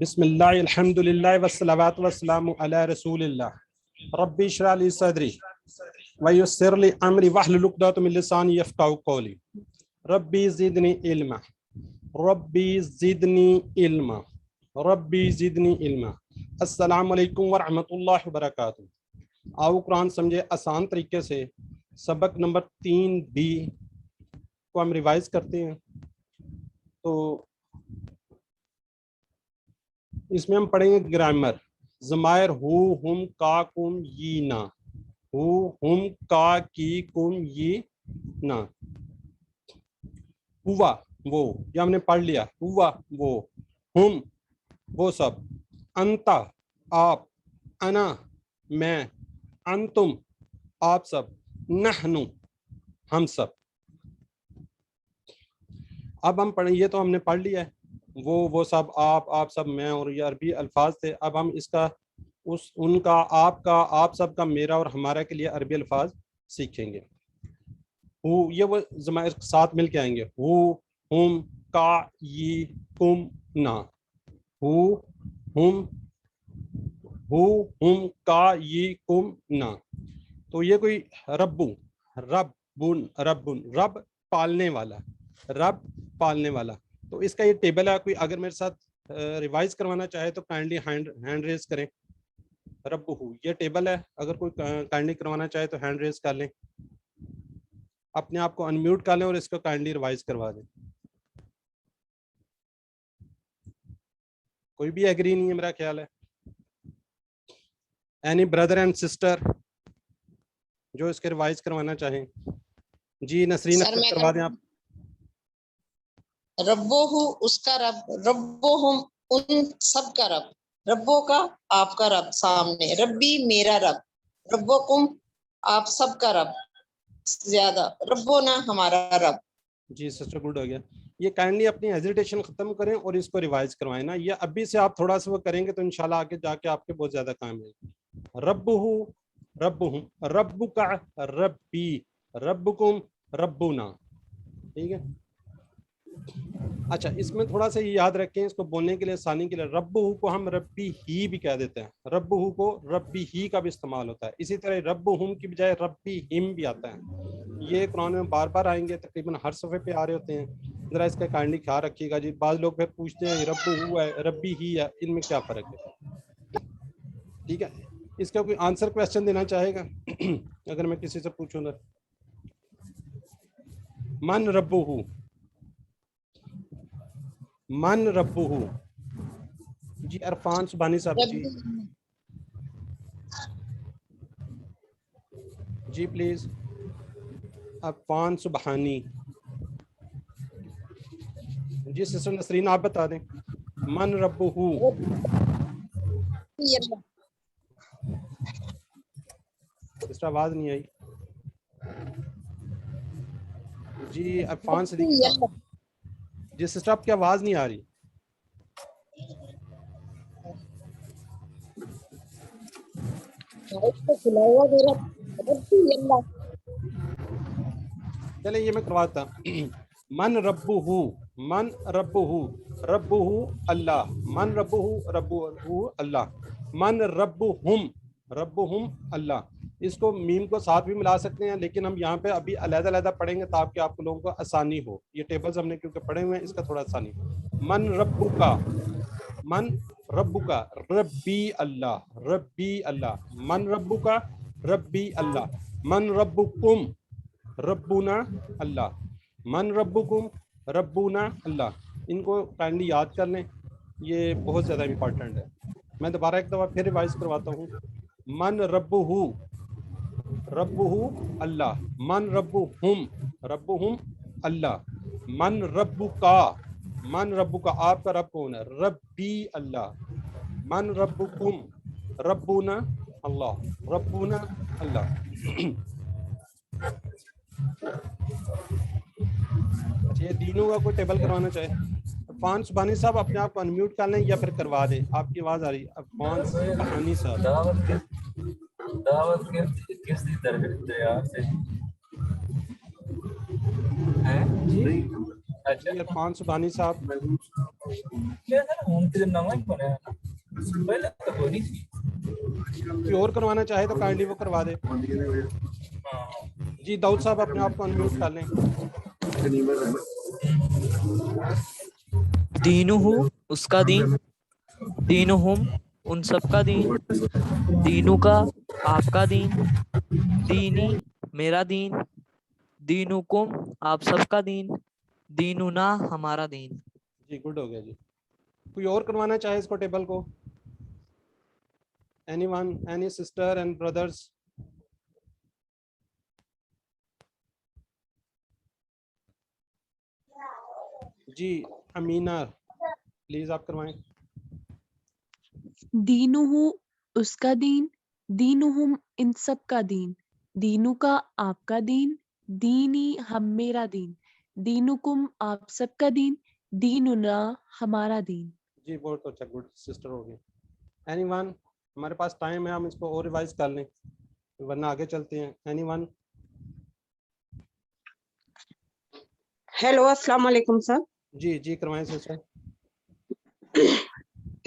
بسم اللہ الحمدللہ والصلاۃ والسلام علی رسول اللہ ربی اشرح لی صدری ویسر لی امری واحلل عقدۃ من لسانی یفقہوا قولی ربی زدنی علما ربی زدنی علما ربی زدنی علما۔ السلام علیکم ورحمۃ اللہ وبرکاتہ۔ آؤ قرآن سمجھے آسان طریقے سے سبق نمبر 3B کو ہم ریوائز کرتے ہیں۔ تو اس میں ہم پڑھیں گے گرامر، ضمائر ہو، ہم، کا، کم، یہ، نا، ہو، ہم، کا، کی، کم، یہ، نا۔ ہوا وہ، یہ ہم نے پڑھ لیا، ہوا وہ، ہم وہ سب، انتا آپ، انا میں، انتم آپ سب، نحنو ہم سب۔ اب ہم پڑھیں، یہ تو ہم نے پڑھ لیا ہے، وہ سب، آپ سب، میں، اور یہ عربی الفاظ تھے۔ اب ہم اس کا ان کا، آپ سب کا، میرا اور ہمارا کے لیے عربی الفاظ سیکھیں گے۔ یہ وہ ضمائر ساتھ مل کے آئیں گے، ہو، ہم، کا، یہ، کم، نا، ہو، ہم، کا، یہ، کم، نا۔ تو یہ کوئی رب پالنے والا، رب پالنے والا۔ تو اس کا یہ ٹیبل ہے، کوئی اگر میرے ساتھ ریوائز کروانا چاہے تو کائنڈلی ہینڈ ریز کریں۔ رب ہو یہ ٹیبل ہے، اگر کوئی کائنڈلی کروانا چاہے تو ہینڈ ریز کر لیں، اپنے آپ کو انمیوٹ کر لیں اور اس کو کائنڈلی ریوائز کروا دیں۔ کوئی بھی ایگری نہیں ہے میرا خیال ہے۔ اینی بردر اینڈ سسٹر جو اس کے ریوائز کروانا چاہیں؟ جی نسرین اختر کروا دیں آپ۔ ربو ہوں اس کا رب، ربو ہم ان سب کا رب، ربو کا آپ کا رب سامنے، ربی میرا رب، ربو کم آپ سب کا رب زیادہ، ربو نا ہمارا رب۔ جی سسٹر گڈ ہو گیا۔ یہ کائنڈلی اپنی ہیزیٹیشن ختم کریں اور اس کو ریوائز کروائیں نا، یہ ابھی سے آپ تھوڑا سا وہ کریں گے تو انشاءاللہ آگے جا کے آپ کے بہت زیادہ کام ہے۔ رب ہوں، رب ہوں، رب کا، ربی، ربکم، ربنا، ٹھیک ہے۔ اچھا اس میں تھوڑا سا یہ یاد رکھیں، اس کو بولنے کے لیے آسانی کے لیے، رب ہو کو ہم ربی ہی بھی کہہ دیتے ہیں، رب ہو کو ربی ہی کا بھی استعمال ہوتا ہے۔ اسی طرح رب ہم کی بجائے ربی ہم بھی آتا ہے۔ یہ قرآن میں بار بار آئیں گے، تقریباً ہر صفحے پہ آ رہے ہوتے ہیں، ذرا اس کا کائنڈلی خیال رکھیے گا جی۔ بعض لوگ پھر پوچھتے ہیں رب ہو ہے ربی ہی ہے، ان میں کیا فرق ہے؟ ٹھیک ہے، اس کا کوئی آنسر کویسچن دینا چاہے گا اگر میں کسی سے پوچھوں گا؟ من رب ہو، من رب ہو؟ جی عرفان سبحانی صاحب جی جی پلیز، عرفان سبحانی جی۔ سسٹر نسرین آپ بتا دیں، من رب ہو؟ سسٹر آواز نہیں آئی جی۔ عرفان صدیقی صاحب جی۔ سسٹر آپ کی آواز نہیں آ رہی۔ چلے یہ میں کرواتا ہوں۔ من رب ہو، من رب ہو، رب ہو اللہ، من رب ہو، رب ہو اللہ، من رب ہم، رب ہم اللہ۔ اس کو میم کو ساتھ بھی ملا سکتے ہیں، لیکن ہم یہاں پہ ابھی علیحدہ علیحدہ پڑھیں گے تاکہ آپ لوگوں کو آسانی ہو۔ یہ ٹیبلز ہم نے کیونکہ پڑھے ہوئے ہیں، اس کا تھوڑا آسانی ہو۔ من رب کا، من رب کا، ربی اللہ، ربی اللہ، من رب کا، ربی اللہ، من ربکم، ربنا اللہ، من ربکم، ربنا اللہ۔ ان کو کائنڈلی یاد کر لیں، یہ بہت زیادہ امپورٹنٹ ہے۔ میں دوبارہ ایک دفعہ پھر ریوائز کرواتا ہوں۔ من رب ہو، رب ہو اللہ، من رب ہم، رب ہم اللہ، من رب کا، من رب کا آپ کا رب کون ہے؟ ربی اللہ، من ربکم، ربنا اللہ، ربنا اللہ۔ یہ دینوں کا کوئی ٹیبل کروانا چاہے؟ عرفان سبحانی صاحب اپنے آپ کو انمیوٹ کر لیں یا پھر کروا دیں، آپ کی آواز آ رہی ہے۔ عرفان سبحانی صاحب دعوت کس درجے سے جی عرفان سبحانی صاحب. کوئی اور کروانا چاہے تو کائنڈلی وہ کروا دے. جی داؤد صاحب اپنے آپ کو انمیوٹ کر لیں. دینہ اس کا دین، دینہم ان سب کا دین، دینو کا آپ کا دین، دینی میرا دین، دینکم آپ سب کا دین، دیننا ہمارا دین. جی گڈ ہو گیا. جی کوئی اور کروانا چاہے اس کو ٹیبل کو؟ Any one, any sister and brothers? جی امینہ پلیز آپ کروائیں. دینہ اس کا دین، دینہم ان سب کا دین، دینو کا آپ کا دین، دینی ہم میرا دین، دینکم آپ سب کا دین، دیننا ہمارا دین. جی بہت اچھا، گڈ سسٹر ہو گئی. Any one? ہمارے پاس ٹائم ہے، ہم اس کو اور ریوائز کر لیں ورنہ آگے چلتے ہیں. Any one? ہیلو السلام علیکم سر. جی جی کروائیں سسٹر.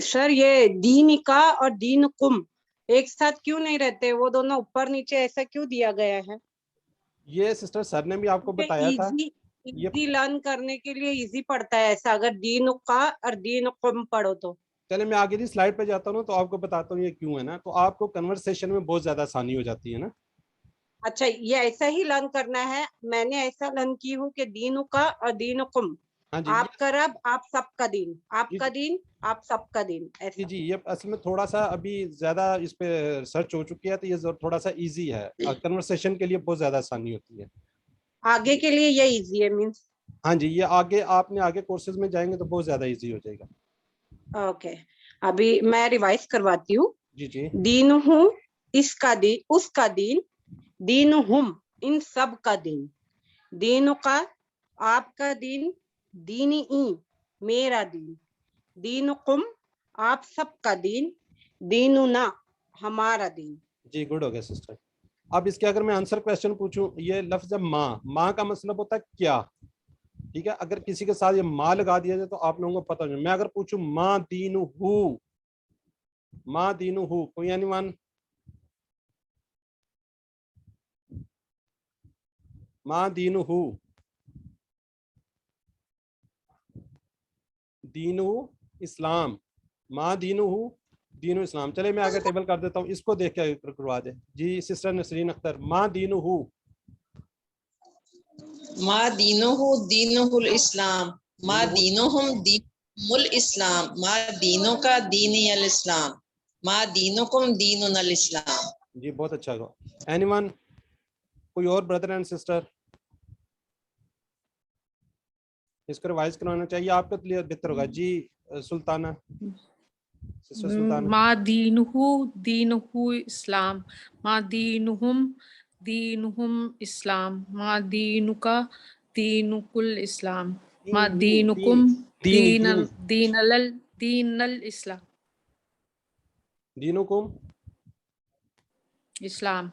سر یہ دین کا اور دین کم ایک ساتھ کیوں نہیں رہتے؟ وہ دونوں اوپر نیچے ایسا کیوں دیا گیا ہے؟ یہ سسٹر سر نے بھی آپ کو بتایا تھا. ایزی لرن کرنے کے لیے ایزی پڑتا ہے ایسا، اگر دین کا اور دین کم پڑھو تو. چلے میں آگے جی سلائڈ پہ جاتا ہوں تو آپ کو بتاتا ہوں یہ کیوں ہے نا، تو آپ کو کنورسیشن میں بہت زیادہ آسانی ہو جاتی ہے نا. اچھا یہ ایسا ہی لرن کرنا ہے؟ میں نے ایسا لرن کی ہوں کہ دین کا اور دین کم، ہاں جی آپ کا رب آپ سب کا دین، آپ جی کا دین آپ سب کا دین جی ایسا. جی یہ اصل میں تھوڑا سا ابھی زیادہ اس پہ ریسرچ ہو چکی ہے تو یہ تھوڑا سا ایزی ہے، کنورسیشن کے لیے بہت زیادہ آسانی ہوتی ہے. آگے کے لیے یہ ایزی ہے مینس؟ ہاں جی یہ آگے آپ نے آگے کورسز میں جائیں گے تو بہت زیادہ ایزی ہو جائے گا. اوکے ابھی میں ریوائز کرواتی ہوں. جی جی دین ہوں اس کا دین، اس کا دین، دین ہم ان سب کا دین، دین کا آپ کا دین، دینی میرا دین، دین کم آپ سب کا دین، دیننا ہمارا دین. جی گڈ ہو گیا سسٹر. اب اس کے اگر میں آنسر کوشچن پوچھوں، یہ لفظ ماں، ماں کا مطلب ہوتا ہے کیا، ٹھیک ہے. اگر کسی کے ساتھ یہ ماں لگا دیا جائے تو آپ لوگوں کو پتہ ہو جائے. میں اگر پوچھوں ماں دین ہو، ماں دین ہو، کوئی اینی ون؟ ماں دین ہو، دین اسلام، ماں دین ہو دین اسلام. چلے میں آگے ٹیبل کر دیتا ہوں، اس کو دیکھ کے کروا دیں. جی سسٹر نسرین اختر، ماں دین ہو. ما دینہ دینہ الاسلام، ما دینہم دینہم الاسلام، ما دینوں کا دینی الاسلام، ما دینکم دیننا الاسلام. جی بہت اچھا گا. Any one? کوئی اور بردر اینڈ سسٹر اس کو ریوائز کروانا چاہیے؟ آپ کے لیے بہتر ہوگا. جی سلطانہ، سسٹر سلطانہ. ما دینہ دینہ اسلام، ما دینہم دینہم اسلام، ما دینک دینک الاسلام، ما دینکم دین دین الاسلام. دینکم اسلام،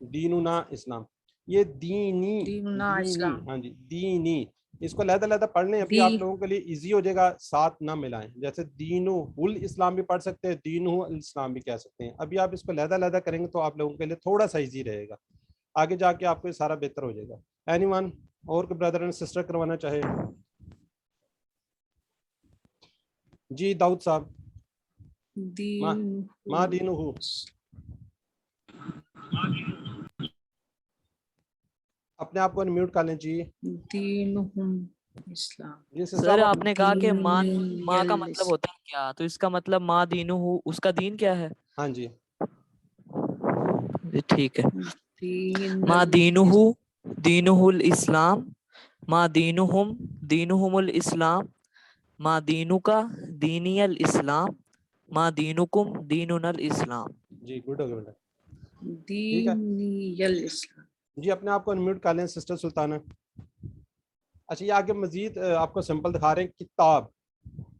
دیننا اسلام. یہ دینی دیننا دینی اسلام. ہاں جی دینی، اس کو علیحدہ علیحدہ پڑھ لیں. ابھی آپ لوگوں کے لیے ایزی ہو جائے گا، ساتھ نہ ملائیں. جیسے دین الاسلام بھی پڑھ سکتے ہیں، دین الاسلام بھی کہہ سکتے ہیں. ابھی آپ اس کو علیحدہ علیحدہ کریں گے تو آپ لوگوں کے لیے تھوڑا سا ایزی رہے گا، آگے جا کے آپ کو یہ سارا بہتر ہو جائے گا. اینی ون اور کوئی بردر اینڈ سسٹر کروانا چاہے؟ جی داؤد صاحب. ماں دین ہو، اپنے آپ کو انمیوٹ کر لیں. جی دینہم اسلام. جی سسٹر سر آپ آپ نے کہا کہ ماں دین کا مطلب ہوتا ہے کیا، تو اس کا مطلب ماں دینو ہو اس کا دین کیا ہے؟ ہاں جی ٹھیک ہے. دین ما دینہ دینہ الاسلام، ما دینہم دینہم الاسلام، ما دینک دینی الاسلام، ما دینکم دیننا الاسلام. جی گڈ ہو گیا بیٹا. دینی الاسلام. جی اپنے آپ کو انمیوٹ کر لیں سسٹر سلطانہ. اچھا یہ آگے مزید آپ کو سمپل دکھا رہے ہیں. کتاب،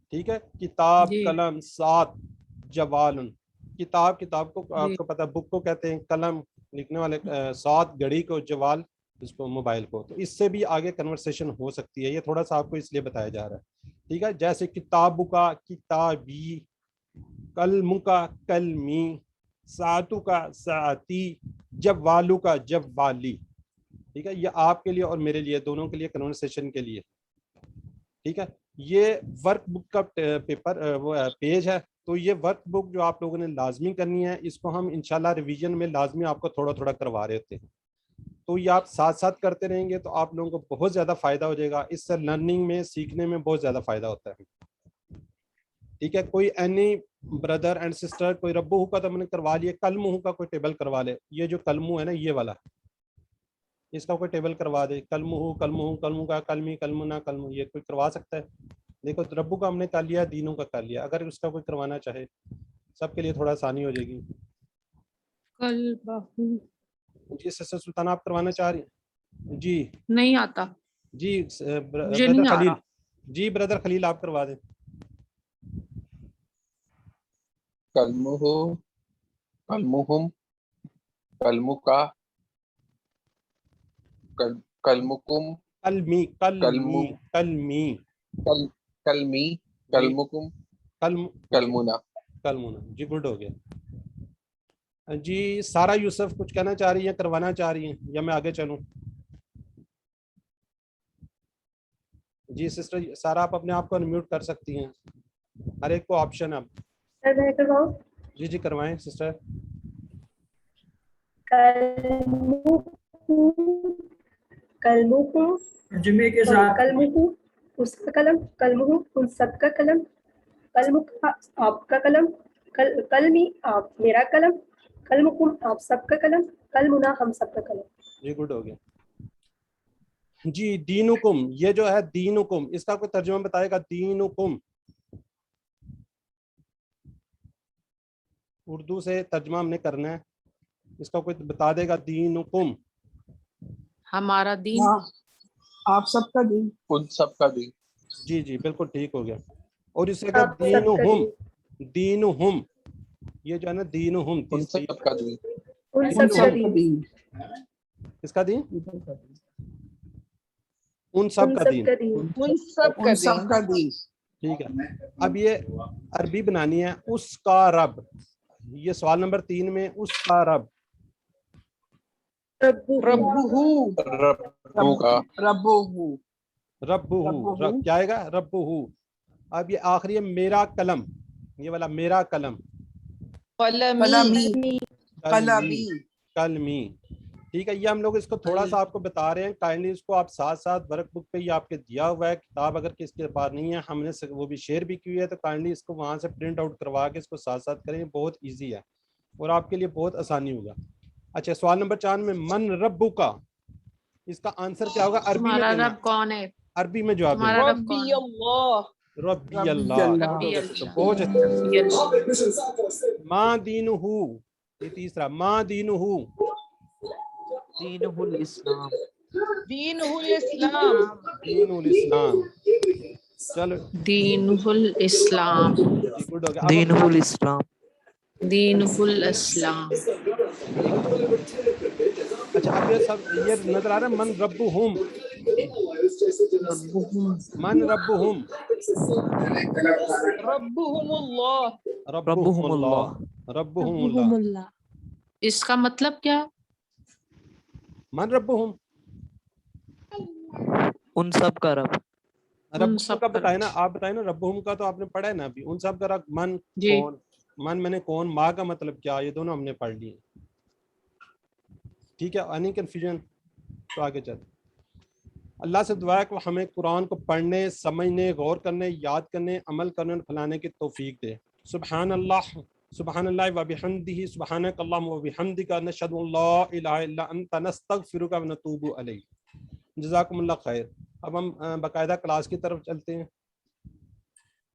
ٹھیک ہے، کتاب جی قلم سات جوالن. کتاب، کتاب کو جی آپ کو پتہ بک کو کہتے ہیں، قلم لکھنے والے، سات گھڑی کو، جوال اس کو موبائل کو. تو اس سے بھی آگے کنورسیشن ہو سکتی ہے. یہ تھوڑا سا آپ کو اس لیے بتایا جا رہا ہے. ٹھیک ہے, جیسے کتابوں کا کتابی, کلم کا کلمی, ساعتوں کا ساعتی, جب والو کا جب والی. ٹھیک ہے, یہ آپ کے لیے اور میرے لیے دونوں کے لیے کنورسیشن کے لیے. ٹھیک ہے, یہ ورک بک کا پیپر وہ پیج ہے. تو یہ ورک بک جو آپ لوگوں نے لازمی کرنی ہے, اس کو ہم انشاءاللہ ریویژن میں لازمی آپ کو تھوڑا تھوڑا کروا رہے ہوتے ہیں. تو یہ آپ ساتھ ساتھ کرتے رہیں گے تو آپ لوگوں کو بہت زیادہ فائدہ ہو جائے گا. اس سے لرننگ میں, سیکھنے میں بہت زیادہ فائدہ ہوتا ہے. ٹھیک ہے, کوئی اینی بردر اینڈ سسٹر کوئی ربو کا تو میں نے کروا لیا, کلمہ کا کوئی ٹیبل کروا لے. یہ جو کلمہ ہے نا یہ والا, اس کا کوئی ٹیبل کروا دے. کلمہ کا کلمی, کلمنا کلمہ, یہ کوئی کروا سکتا ہے. دیکھو ربو کا ہم نے کر لیا, دینوں کا کر لیا. اگر اس کا کوئی کروانا چاہے سب کے لیے تھوڑا آسانی ہو جائے گی. قلبہ جی سسٹر سلطانہ آپ کروانا چاہ رہی ہیں؟ جی نہیں آتا, جی مجھے بردر نہیں آ خلیل, رہا. جی بردر خلیل آپ کروا دیں. کلمہ کلمہم کلمکا کلمکم کلمی کلمی کلمی کلمی کلمکم کلم کلمنا. کلمنا. جی گڈ ہو گیا. جی سارا یوسف کچھ کہنا چاہ رہی ہیں, کروانا چاہ رہی ہیں, یا میں آگے چلوں؟ جی سسٹر سارا آپ اپنے آپ کو انمیوٹ کر سکتی ہیں, ہر ایک کو آپشن ہے. جی جی کروائیں سسٹر. کلمہ ترجمے کے ساتھ, کلمہ اس کا قلم, کلمہ ان سب کا قلم, قلم آپ کا قلم, قلمی آپ میرا قلم, قلمکم آپ سب کا قلم, قلمنا ہم سب کا قلم. جی گڈ ہو گیا. جی دینکم, یہ جو ہے دینکم, اس کا کوئی ترجمہ بتائے گا؟ دینکم اردو سے ترجمہ ہم نے کرنا ہے, اس کا کوئی بتا دے گا؟ دینکم ہمارا دین, آپ سب کا دین, ان سب کا دین. جی جی بالکل ٹھیک ہو گیا. اور اس سے کہ آپ سب کا دینہم, دین, دینہم, یہ جو ہے نا دینہم, ان سب کا دین. ان سب کا دین, کس کا دین؟ ان سب ان کا سب دین. کا دین, ان سب کا دین. ٹھیک ہے, اب یہ عربی بنانی ہے. اس کا رب, یہ سوال نمبر 3 میں اس کا رب, ربہ ربو کا ربہ رب کیا آئے گا؟ رب ہو. اب یہ آخری ہے میرا قلم, یہ والا میرا قلم, قلمی قلمی قلمی. ٹھیک ہے, یہ ہم لوگ اس کو تھوڑا سا آپ کو بتا رہے ہیں. کائنڈلی اس کو آپ ساتھ ساتھ ورک بک پہ یہ آپ کے دیا ہوا ہے. کتاب اگر کس کے پاس نہیں ہے, ہم نے وہ بھی شیئر بھی کی ہوئی ہے, تو کائنڈلی اس کو وہاں سے پرنٹ آؤٹ کروا کے اس کو ساتھ ساتھ کریں. بہت ایزی ہے اور آپ کے لیے بہت آسانی ہوگا. اچھا سوال نمبر 4 میں من ربو کا, اس کا آنسر کیا ہوگا؟ عربی میں تمہارا دینا, رب کون ہے؟ عربی میں جواب دینا. تمہارا رب کون ہے؟ اللہ ربی اللہ. ربی بہت اچھا. ربی اللہ. ما دینہو, یہ تیسرا, ما دینہو, دینہ الاسلام. دین الاسلام. دین الاسلام. چلو دین الاسلام, جی گڈ ہو گیا. اب دینہ الاسلام. دین الاسلام. اچھا اب یہ سب یہ نظر آ رہا ہے, من ربہم, من ربہم, ربہم اللہ. ربہم اللہ, ربہم اللہ. ربهم اللہ. اس کا مطلب کیا؟ من ربہم, ان سب کا رب. ربہم سب کا کا بتائے نا رب. آپ, بتائے نا ربہم کا تو آپ نے پڑھا ہے نا ابھی. ان سب کا رب, من جی کون, من میں نے کون, ماں کا مطلب کیا, یہ دونوں ہم نے پڑھ لیے. ٹھیک ہے, اینی کنفیوژن؟ تو آگے چلتے. اللہ سے دعا ہے کہ ہمیں قرآن کو پڑھنے, سمجھنے, غور کرنے, یاد کرنے, عمل کرنے اور پھیلانے کی توفیق دے. سبحان اللہ, سبحان اللہ و بحمدہ, سبحانک اللہم و بحمدک, نشہد ان لا الہ الا انت, نستغفرک و نتوب الیک. جزاکم اللہ خیر. اب ہم باقاعدہ کلاس کی طرف چلتے ہیں.